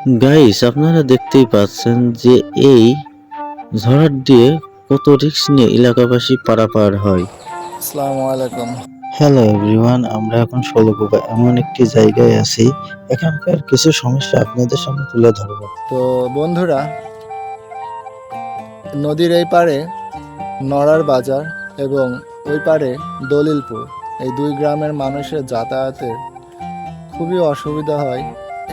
Guys, আপনারা দেখতেই পাচ্ছেন যে এই ঝড় দিয়ে কত রিস্ক নিয়ে এলাকাবাসী পারাপার হয়। আসসালামু আলাইকুম। হ্যালো এভরিওয়ান, আমরা এখন ষোলকুপা এমন একটি জায়গায় আছি। এখানকার কিছু সমস্যা আপনাদের সামনে তুলে ধরবো। তো বন্ধুরা, নদীর এই পারে নড়ার বাজার এবং ওই পারে দলিলপুর, এই দুই গ্রামের মানুষের যাতায়াতের খুবই অসুবিধা হয়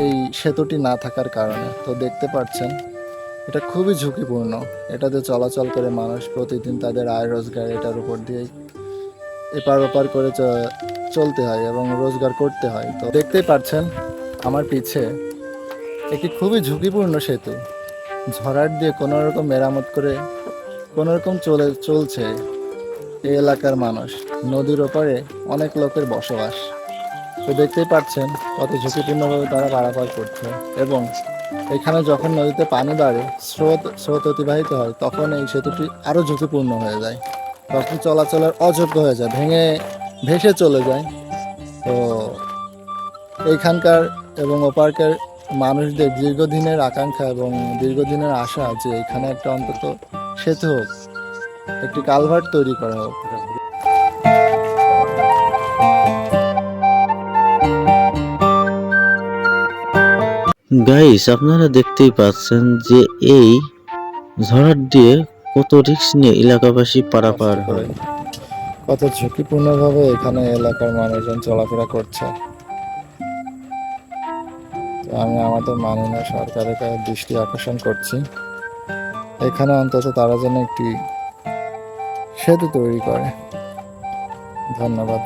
এই সেতুটি না থাকার কারণে। তো দেখতে পাচ্ছেন এটা খুবই ঝুঁকিপূর্ণ। এটাতে চলাচল করে মানুষ প্রতিদিন তাদের আয় রোজগার এটার উপর দিয়েই এপার ওপার করে চলতে হয় এবং রোজগার করতে হয়। তো দেখতেই পাচ্ছেন আমার পিছে একটি খুবই ঝুঁকিপূর্ণ সেতু ঝড়ার দিয়ে কোনো রকম মেরামত করে কোনো রকম চলছে এই এলাকার মানুষ। নদীর ওপারে অনেক লোকের বসবাস। তো দেখতেই পাচ্ছেন কত ঝুঁকিপূর্ণভাবে তারা পারাপার করছে এবং এখানে যখন নদীতে পানি বাড়ে, স্রোত অতিবাহিত হয়, তখন এই সেতুটি আরও ঝুঁকিপূর্ণ হয়ে যায়। তখন চলাচলের অযোগ্য হয়ে যায়, ভেসে চলে যায়। তো এইখানকার এবং ওপারকার মানুষদের দীর্ঘদিনের আকাঙ্ক্ষা এবং দীর্ঘদিনের আশা যে এখানে একটা অন্তত সেতু হোক, একটি কালভার্ট তৈরি করা হোক। গাইস, আপনারা দেখতেই পাচ্ছেন যে এই ঝড় দিয়ে কত রিস্ক নিয়ে এলাকাবাসী পারাপার হয়। কত ঝুঁকিপূর্ণভাবে এখানে এলাকার মানুষজন চলাফেরা করছে। তো আমি আমাদের মাননীয় সরকারের কাছে দৃষ্টি আকর্ষণ করছি, এখানে অন্তত তারা যেন একটি সেতু তৈরি করে। ধন্যবাদ।